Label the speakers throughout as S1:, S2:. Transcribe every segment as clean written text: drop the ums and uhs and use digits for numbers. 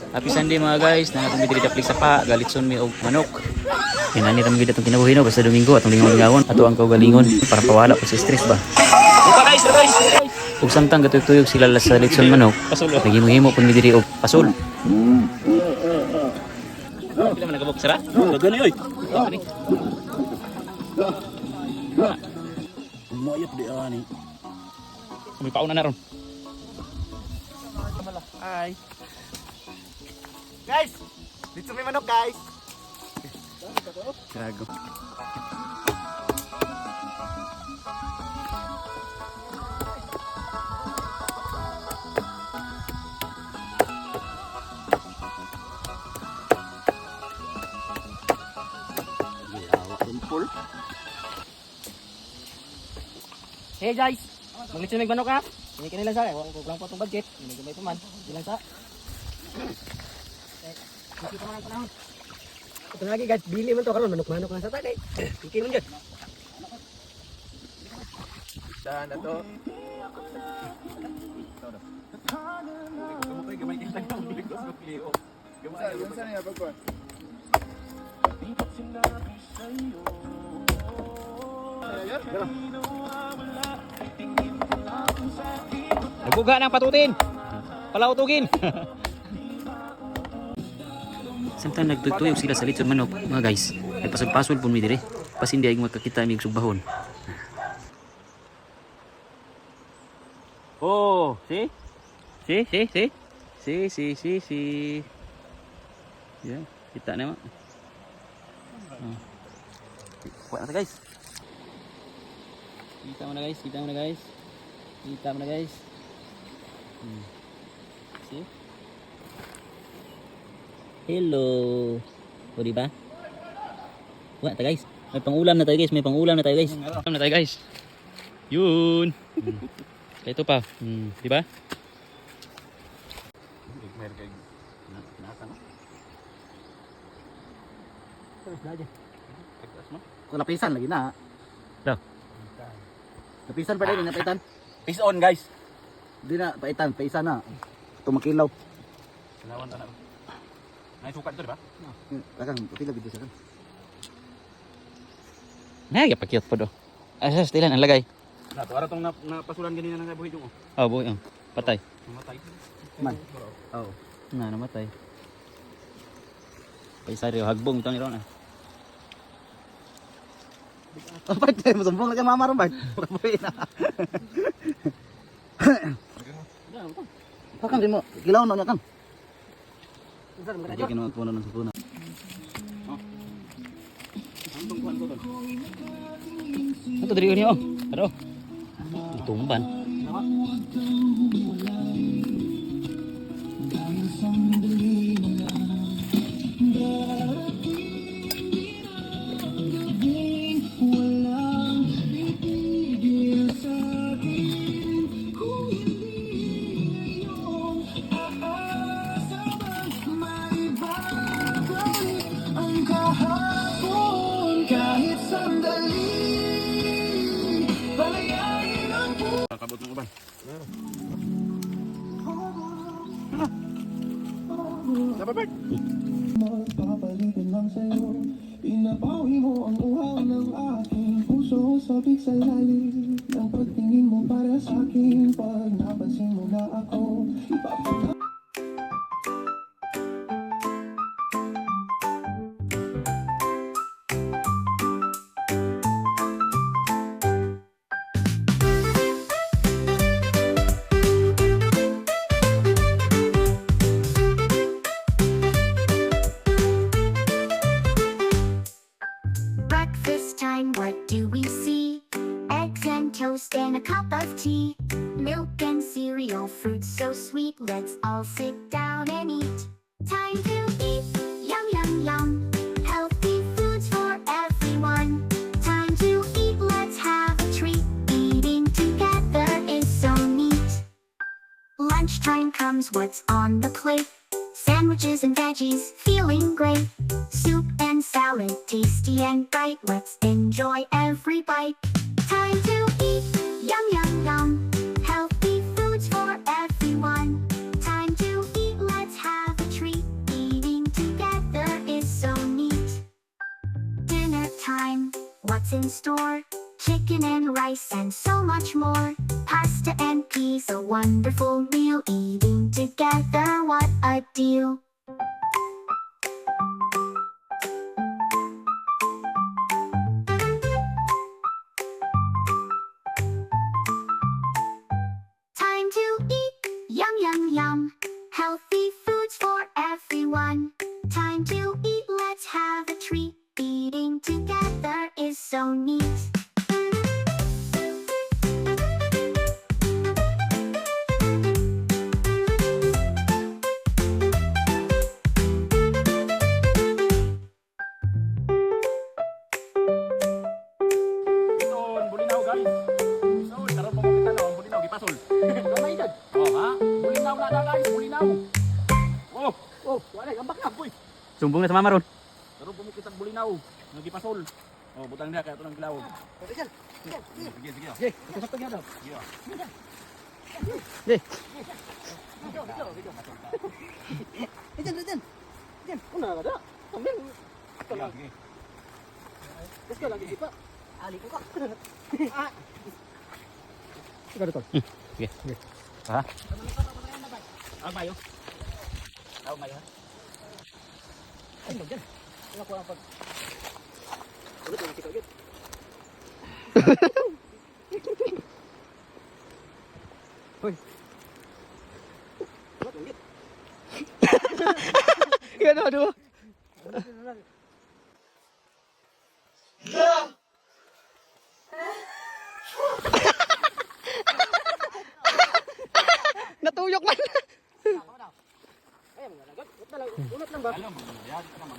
S1: Happy Sunday mga guys. Nangatong bidiri daplik sa pa. Galitson mi og manok. Kinani ra mi gid atong kinabuhi no basta Domingo atong lingon-lingawan. Ato ang kaugalingon para pawala po sa stress ba. Guys. Ug samtang gatuyog sila sa litson manok. Nagihimo-himo pud mi diri og pasol. Pila man nagabok sara?
S2: Dagani oy. Mayap di ani.
S1: Kami pauna na ron.
S2: Hi. Guys, dito may manok guys. Gago.
S3: Hey guys, maglitsin may manok ha. Hindi kanilang sa, huwag lang po itong budget. Hindi ko may tuman, hindi lang sa. Hindi pa man ang panahon. Ito lagi guys, bili man to karon manok-manok lang sa tagay. Ikin mo dyan.
S2: Saan na to? Saan niya pagkuhan?
S1: Nagbuga ng patutin. Palautugin. Samtang nagtutuyog sila sa litson manok, mga guys, ay pasol-pasol pun mi dire. Pas hindi ay makakita mig sugbahon. Oh, see? See. Ya, kita na mo. Kuha na guys. Kita mo na guys. See? Hello. O diba? Wala ta guys. May pangulam na tayo guys. Yun. Kaya ito pa. Diba?
S2: Lapisan lagi na.
S1: Ito.
S2: Lapisan pa rin, napaitan.
S3: Peace on guys.
S2: Di na, paitan, paisan na. Tumakilaw.
S3: Salawan na. Naisukat ito diba?
S2: Lakang, pila gito sa kan.
S1: Pakyot po do. Asas tilan ang lagay.
S3: Nato, ara itong napasulan ganina ng buhay yung
S1: Oh, boy. Patay.
S3: namatay.
S2: Man. Oo.
S1: Na, namatay. Paisari, hagbong ito ni Ron.
S2: Oh, Bart, masumbong lagi mama ron, Bart. Buhay na. Pakang din mo, kilaw na niya kan.
S1: Hindi kinuha puno ng supunan. Ito dari niyo. Pero tumban.
S3: Kakabot ng uban. Dapat Bert.
S4: Magpapalitin lang sa'yo. Pinapawi mo ang uhaw ng aking puso. Sabik sa lalim ng pagtingin mo para sa'kin. Pag napansin mo na ako,
S5: Breakfast time, what do we see? Eggs and toast and a cup of tea. Milk and cereal, fruit so sweet. Let's all sit down and eat. Time to eat, yum yum yum. Healthy foods for everyone. Time to eat, let's have a treat. Eating together is so neat. Lunchtime comes, what's on the plate? Sandwiches and veggies, feeling great. Soup and salad, tasty and bright. Let's enjoy every bite. Time to eat, yum yum yum. Healthy foods for everyone. Time to eat, let's have a treat. what's in store. Chicken and rice and so much more. Pasta and peas, a wonderful meal. Eating together, what a deal. Time to eat, yum yum yum. Healthy foods for everyone. Time to eat, let's have a treat. Eating together is so neat.
S1: Ison, bulinaw guys. Ison, karon mo makita na ang bulinaw gipasol. Gamay dad. Oh ha? Bulinaw na da guys, bulinaw. Oh,
S3: Wala, gambak na, boy.
S1: sumbong na sa mama ron. Karon mo makita bulinaw nga gipasol. Oh, butang dia kaya to nang gilawod. Sige, sige.
S3: Sige, kusap ka daw. Diyan. Una ka da. Kambing.
S1: Sige.
S3: Let's go lagi di pa. Ali ko ka. Sige dito.
S1: Sige. Ha? Ang mayo. Ang mayo.
S3: Ay, mo diyan. Wala ko lang pag. Ulit ulit ulit. Hoy. Ulit ulit.
S2: Yan aduh. Natuyok man.
S3: Ay, mo lagot. Ulit lang ba?
S1: Alam mo, yan ka naman.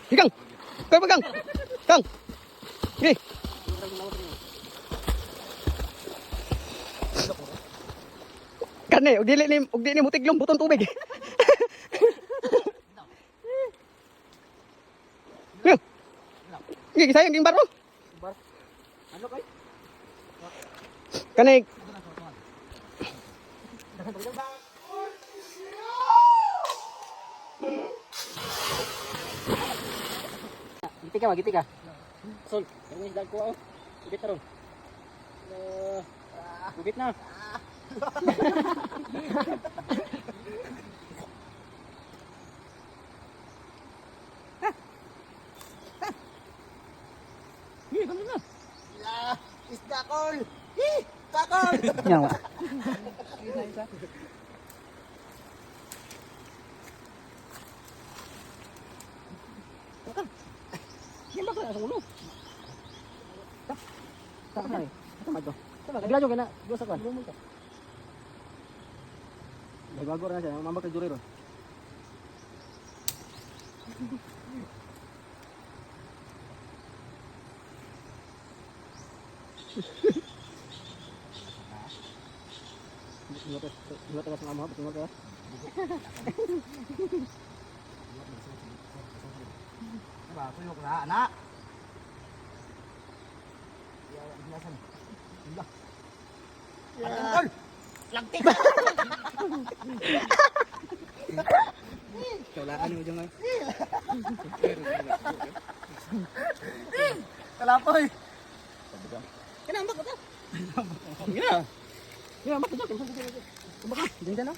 S2: Higang. Kau pegang. Kang. Oke. Kan ug dili ni mutiglom buton tubig. Gigi sayang ging baro.
S3: Ano kay?
S2: Kanay
S3: Giti ka. Sol, kami isda ko. Gubit na ron. Gubit na.
S2: isda kol. Takol.
S3: Nyawa. Yan ba ka sa ulo? Saan ka rin? Tama ito. Nagladyo ka na. Diyos ako. Nagwagor na siya. Mambak ka juri ron. Dua tegas sama mau betul ya.
S2: Ba tuyok na anak. Tol. Lantik.
S3: Colaan mo jangan.
S2: Kalapoy.
S3: Kenapa kau?
S2: Ya.
S3: Ya, mak kau. Kumbakan, jangan na.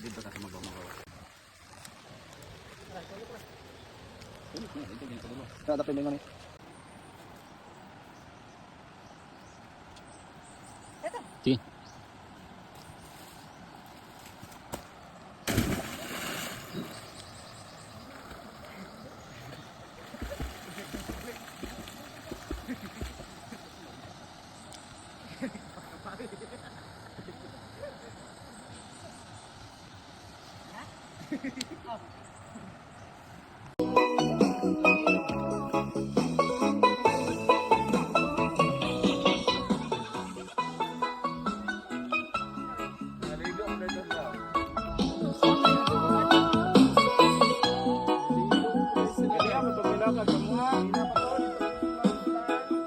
S1: Dito ka sa magawa.
S2: Ada pendingan nih.
S1: Sige.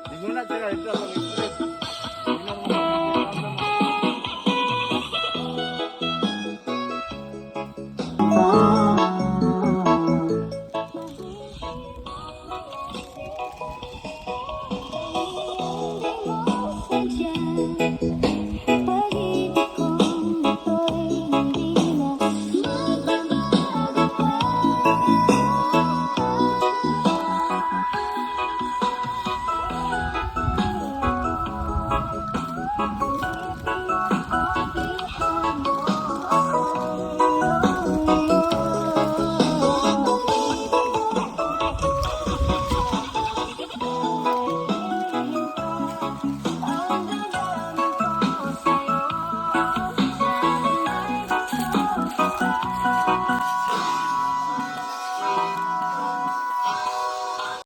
S2: Di mo na sila ito.